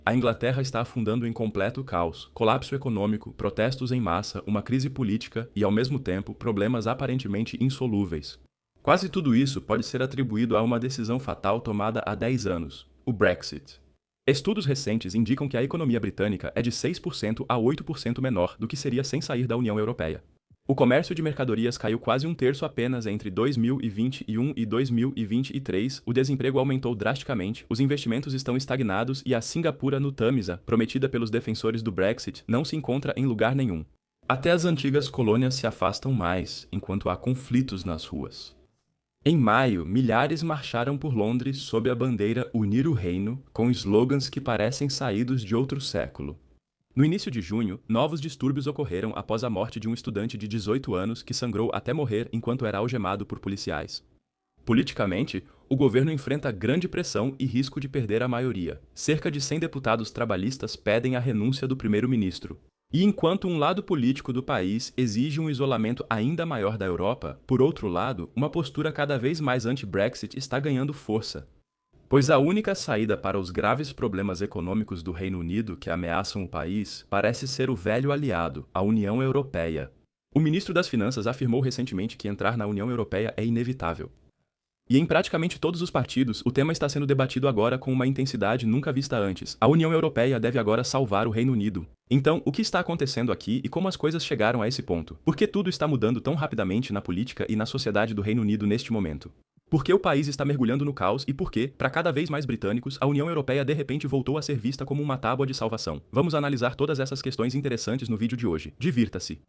A Inglaterra está afundando em completo caos, colapso econômico, protestos em massa, uma crise política e, ao mesmo tempo, problemas aparentemente insolúveis. Quase tudo isso pode ser atribuído a uma decisão fatal tomada há 10 anos, o Brexit. Estudos recentes indicam que a economia britânica é de 6% a 8% menor do que seria sem sair da União Europeia. O comércio de mercadorias caiu quase um terço apenas entre 2021 e 2023, o desemprego aumentou drasticamente, os investimentos estão estagnados e a Singapura no Tamisa, prometida pelos defensores do Brexit, não se encontra em lugar nenhum. Até as antigas colônias se afastam mais, enquanto há conflitos nas ruas. Em maio, milhares marcharam por Londres sob a bandeira Unir o Reino, com slogans que parecem saídos de outro século. No início de junho, novos distúrbios ocorreram após a morte de um estudante de 18 anos que sangrou até morrer enquanto era algemado por policiais. Politicamente, o governo enfrenta grande pressão e risco de perder a maioria. Cerca de 100 deputados trabalhistas pedem a renúncia do primeiro-ministro. E enquanto um lado político do país exige um isolamento ainda maior da Europa, por outro lado, uma postura cada vez mais anti-Brexit está ganhando força. Pois a única saída para os graves problemas econômicos do Reino Unido que ameaçam o país parece ser o velho aliado, a União Europeia. O ministro das Finanças afirmou recentemente que entrar na União Europeia é inevitável. E em praticamente todos os partidos, o tema está sendo debatido agora com uma intensidade nunca vista antes. A União Europeia deve agora salvar o Reino Unido. Então, o que está acontecendo aqui e como as coisas chegaram a esse ponto? Por que tudo está mudando tão rapidamente na política e na sociedade do Reino Unido neste momento? Por que o país está mergulhando no caos e por que, para cada vez mais britânicos, a União Europeia de repente voltou a ser vista como uma tábua de salvação? Vamos analisar todas essas questões interessantes no vídeo de hoje. Divirta-se!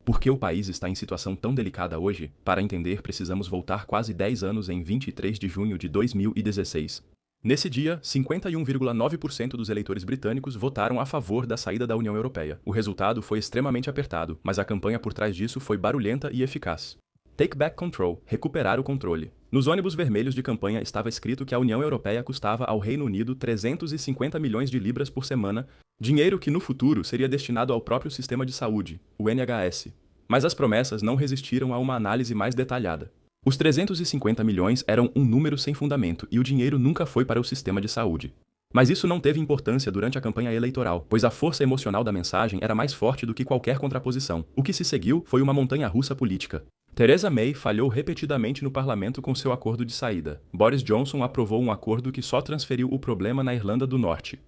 Por que o país está em situação tão delicada hoje? Para entender, precisamos voltar quase 10 anos em 23 de junho de 2016. Nesse dia, 51,9% dos eleitores britânicos votaram a favor da saída da União Europeia. O resultado foi extremamente apertado, mas a campanha por trás disso foi barulhenta e eficaz. Take back control, recuperar o controle. Nos ônibus vermelhos de campanha estava escrito que a União Europeia custava ao Reino Unido 350 milhões de libras por semana, dinheiro que no futuro seria destinado ao próprio sistema de saúde, o NHS. Mas as promessas não resistiram a uma análise mais detalhada. Os 350 milhões eram um número sem fundamento e o dinheiro nunca foi para o sistema de saúde. Mas isso não teve importância durante a campanha eleitoral, pois a força emocional da mensagem era mais forte do que qualquer contraposição. O que se seguiu foi uma montanha-russa política. Theresa May falhou repetidamente no parlamento com seu acordo de saída. Boris Johnson aprovou um acordo que só transferiu o problema na Irlanda do Norte.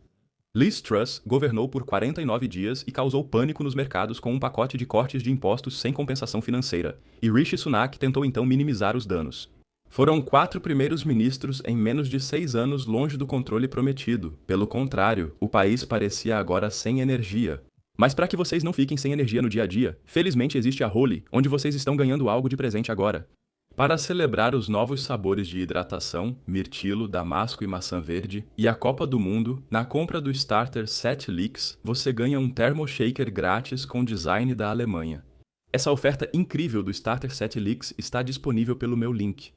Liz Truss governou por 49 dias e causou pânico nos mercados com um pacote de cortes de impostos sem compensação financeira. E Rishi Sunak tentou então minimizar os danos. Foram 4 primeiros ministros em menos de 6 anos longe do controle prometido. Pelo contrário, o país parecia agora sem energia. Mas para que vocês não fiquem sem energia no dia a dia, felizmente existe a Holy, onde vocês estão ganhando algo de presente agora. Para celebrar os novos sabores de hidratação, mirtilo, damasco e maçã verde, e a Copa do Mundo, na compra do Starter Set Leaks, você ganha um Thermo Shaker grátis com design da Alemanha. Essa oferta incrível do Starter Set Leaks está disponível pelo meu link.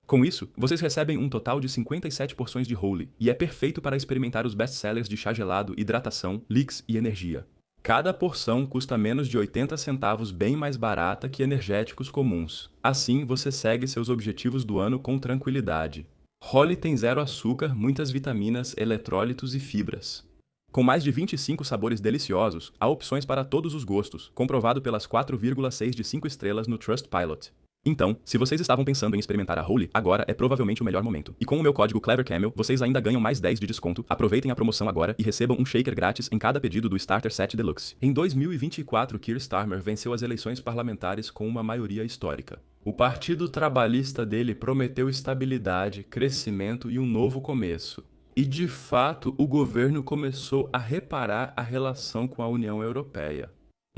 Com isso, vocês recebem um total de 57 porções de Holy, e é perfeito para experimentar os best-sellers de chá gelado, hidratação, leaks e energia. Cada porção custa menos de 80 centavos, bem mais barata que energéticos comuns. Assim, você segue seus objetivos do ano com tranquilidade. Holy tem zero açúcar, muitas vitaminas, eletrólitos e fibras. Com mais de 25 sabores deliciosos, há opções para todos os gostos, comprovado pelas 4,6 de 5 estrelas no Trustpilot. Então, se vocês estavam pensando em experimentar a Holy, agora é provavelmente o melhor momento. E com o meu código CleverCamel, vocês ainda ganham mais 10 de desconto. Aproveitem a promoção agora e recebam um shaker grátis em cada pedido do Starter Set Deluxe. Em 2024, Keir Starmer venceu as eleições parlamentares com uma maioria histórica. O Partido Trabalhista dele prometeu estabilidade, crescimento e um novo começo. E de fato, o governo começou a reparar a relação com a União Europeia.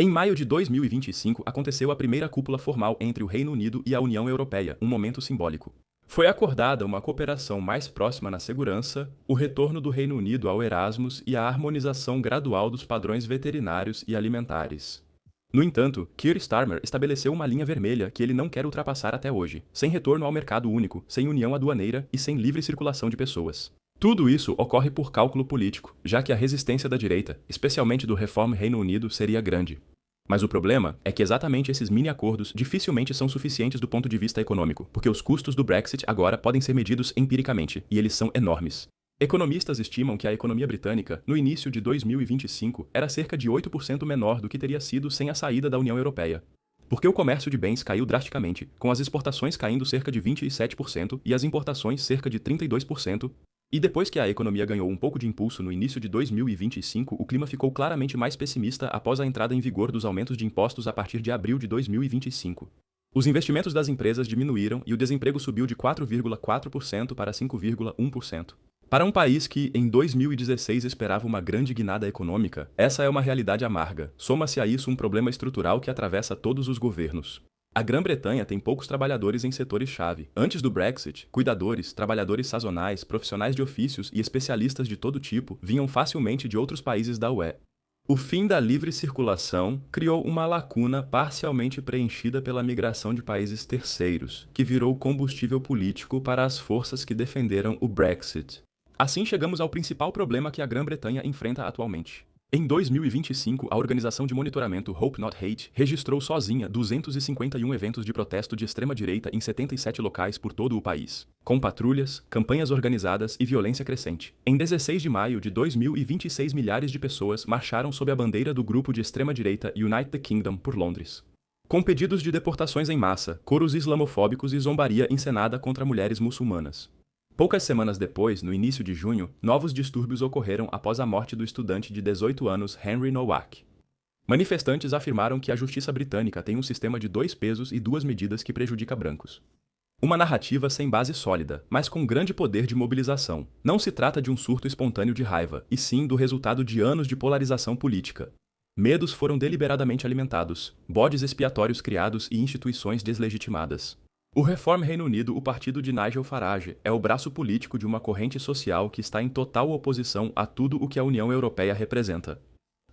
Em maio de 2025, aconteceu a primeira cúpula formal entre o Reino Unido e a União Europeia, um momento simbólico. Foi acordada uma cooperação mais próxima na segurança, o retorno do Reino Unido ao Erasmus e a harmonização gradual dos padrões veterinários e alimentares. No entanto, Keir Starmer estabeleceu uma linha vermelha que ele não quer ultrapassar até hoje, sem retorno ao mercado único, sem união aduaneira e sem livre circulação de pessoas. Tudo isso ocorre por cálculo político, já que a resistência da direita, especialmente do Reform Reino Unido, seria grande. Mas o problema é que exatamente esses mini-acordos dificilmente são suficientes do ponto de vista econômico, porque os custos do Brexit agora podem ser medidos empiricamente, e eles são enormes. Economistas estimam que a economia britânica, no início de 2025, era cerca de 8% menor do que teria sido sem a saída da União Europeia. Porque o comércio de bens caiu drasticamente, com as exportações caindo cerca de 27% e as importações cerca de 32%, e depois que a economia ganhou um pouco de impulso no início de 2025, o clima ficou claramente mais pessimista após a entrada em vigor dos aumentos de impostos a partir de abril de 2025. Os investimentos das empresas diminuíram e o desemprego subiu de 4,4% para 5,1%. Para um país que, em 2016, esperava uma grande guinada econômica, essa é uma realidade amarga. Soma-se a isso um problema estrutural que atravessa todos os governos. A Grã-Bretanha tem poucos trabalhadores em setores-chave. Antes do Brexit, cuidadores, trabalhadores sazonais, profissionais de ofícios e especialistas de todo tipo vinham facilmente de outros países da UE. O fim da livre circulação criou uma lacuna parcialmente preenchida pela migração de países terceiros, que virou combustível político para as forças que defenderam o Brexit. Assim chegamos ao principal problema que a Grã-Bretanha enfrenta atualmente. Em 2025, a organização de monitoramento Hope Not Hate registrou sozinha 251 eventos de protesto de extrema-direita em 77 locais por todo o país, com patrulhas, campanhas organizadas e violência crescente. Em 16 de maio de 2026, milhares de pessoas marcharam sob a bandeira do grupo de extrema-direita Unite the Kingdom por Londres, com pedidos de deportações em massa, coros islamofóbicos e zombaria encenada contra mulheres muçulmanas. Poucas semanas depois, no início de junho, novos distúrbios ocorreram após a morte do estudante de 18 anos Henry Nowak. Manifestantes afirmaram que a justiça britânica tem um sistema de 2 pesos e 2 medidas que prejudica brancos. Uma narrativa sem base sólida, mas com grande poder de mobilização. Não se trata de um surto espontâneo de raiva, e sim do resultado de anos de polarização política. Medos foram deliberadamente alimentados, bodes expiatórios criados e instituições deslegitimadas. O Reform Reino Unido, o partido de Nigel Farage, é o braço político de uma corrente social que está em total oposição a tudo o que a União Europeia representa.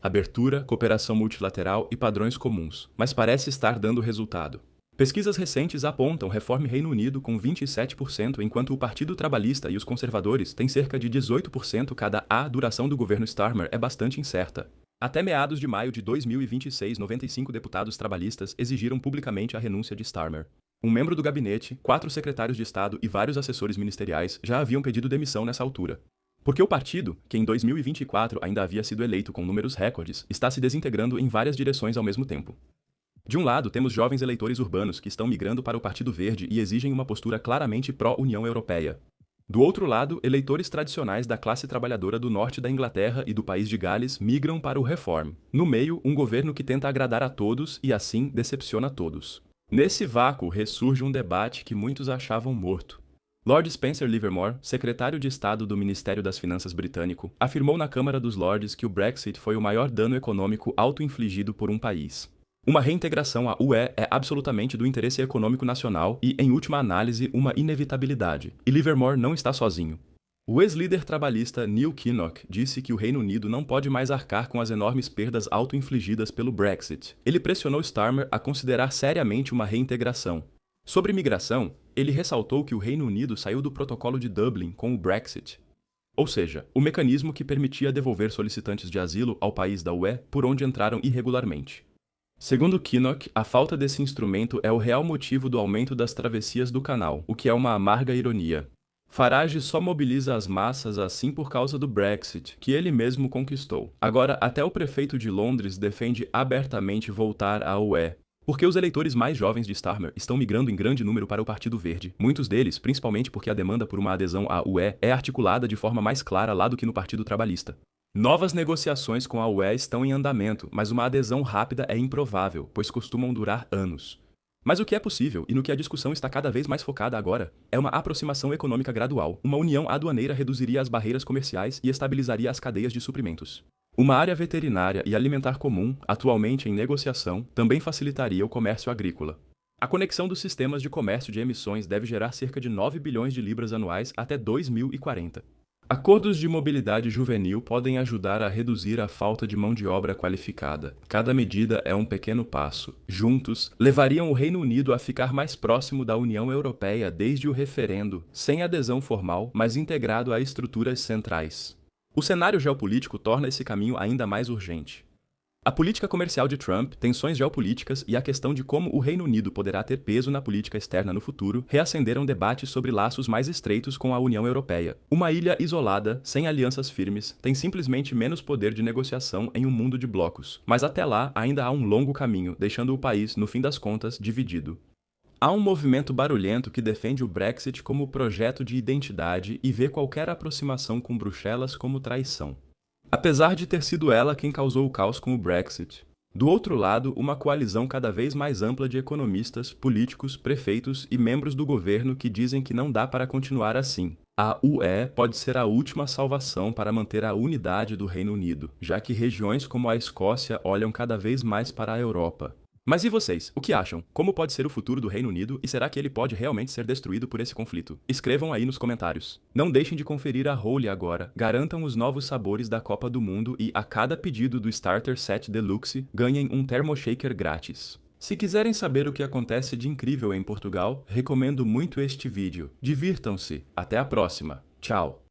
Abertura, cooperação multilateral e padrões comuns, mas parece estar dando resultado. Pesquisas recentes apontam Reform Reino Unido com 27%, enquanto o Partido Trabalhista e os conservadores têm cerca de 18% cada. A duração do governo Starmer é bastante incerta. Até meados de maio de 2026, 95 deputados trabalhistas exigiram publicamente a renúncia de Starmer. Um membro do gabinete, 4 secretários de Estado e vários assessores ministeriais já haviam pedido demissão nessa altura. Porque o partido, que em 2024 ainda havia sido eleito com números recordes, está se desintegrando em várias direções ao mesmo tempo. De um lado, temos jovens eleitores urbanos que estão migrando para o Partido Verde e exigem uma postura claramente pró-União Europeia. Do outro lado, eleitores tradicionais da classe trabalhadora do norte da Inglaterra e do país de Gales migram para o Reform. No meio, um governo que tenta agradar a todos e assim decepciona a todos. Nesse vácuo ressurge um debate que muitos achavam morto. Lord Spencer Livermore, secretário de Estado do Ministério das Finanças britânico, afirmou na Câmara dos Lordes que o Brexit foi o maior dano econômico auto-infligido por um país. Uma reintegração à UE é absolutamente do interesse econômico nacional e, em última análise, uma inevitabilidade. E Livermore não está sozinho. O ex-líder trabalhista Neil Kinnock disse que o Reino Unido não pode mais arcar com as enormes perdas auto-infligidas pelo Brexit. Ele pressionou Starmer a considerar seriamente uma reintegração. Sobre migração, ele ressaltou que o Reino Unido saiu do protocolo de Dublin com o Brexit. Ou seja, o mecanismo que permitia devolver solicitantes de asilo ao país da UE por onde entraram irregularmente. Segundo Kinnock, a falta desse instrumento é o real motivo do aumento das travessias do canal, o que é uma amarga ironia. Farage só mobiliza as massas assim por causa do Brexit, que ele mesmo conquistou. Agora, até o prefeito de Londres defende abertamente voltar à UE, porque os eleitores mais jovens de Starmer estão migrando em grande número para o Partido Verde. Muitos deles, principalmente porque a demanda por uma adesão à UE é articulada de forma mais clara lá do que no Partido Trabalhista. Novas negociações com a UE estão em andamento, mas uma adesão rápida é improvável, pois costumam durar anos. Mas o que é possível, e no que a discussão está cada vez mais focada agora, é uma aproximação econômica gradual. Uma união aduaneira reduziria as barreiras comerciais e estabilizaria as cadeias de suprimentos. Uma área veterinária e alimentar comum, atualmente em negociação, também facilitaria o comércio agrícola. A conexão dos sistemas de comércio de emissões deve gerar cerca de 9 bilhões de libras anuais até 2040. Acordos de mobilidade juvenil podem ajudar a reduzir a falta de mão de obra qualificada. Cada medida é um pequeno passo. Juntos, levariam o Reino Unido a ficar mais próximo da União Europeia desde o referendo, sem adesão formal, mas integrado a estruturas centrais. O cenário geopolítico torna esse caminho ainda mais urgente. A política comercial de Trump, tensões geopolíticas e a questão de como o Reino Unido poderá ter peso na política externa no futuro reacenderam debates sobre laços mais estreitos com a União Europeia. Uma ilha isolada, sem alianças firmes, tem simplesmente menos poder de negociação em um mundo de blocos. Mas até lá ainda há um longo caminho, deixando o país, no fim das contas, dividido. Há um movimento barulhento que defende o Brexit como projeto de identidade e vê qualquer aproximação com Bruxelas como traição. Apesar de ter sido ela quem causou o caos com o Brexit. Do outro lado, uma coalizão cada vez mais ampla de economistas, políticos, prefeitos e membros do governo que dizem que não dá para continuar assim. A UE pode ser a última salvação para manter a unidade do Reino Unido, já que regiões como a Escócia olham cada vez mais para a Europa. Mas e vocês? O que acham? Como pode ser o futuro do Reino Unido e será que ele pode realmente ser destruído por esse conflito? Escrevam aí nos comentários. Não deixem de conferir a Holy agora, garantam os novos sabores da Copa do Mundo e a cada pedido do Starter Set Deluxe ganhem um Thermoshaker grátis. Se quiserem saber o que acontece de incrível em Portugal, recomendo muito este vídeo. Divirtam-se. Até a próxima. Tchau.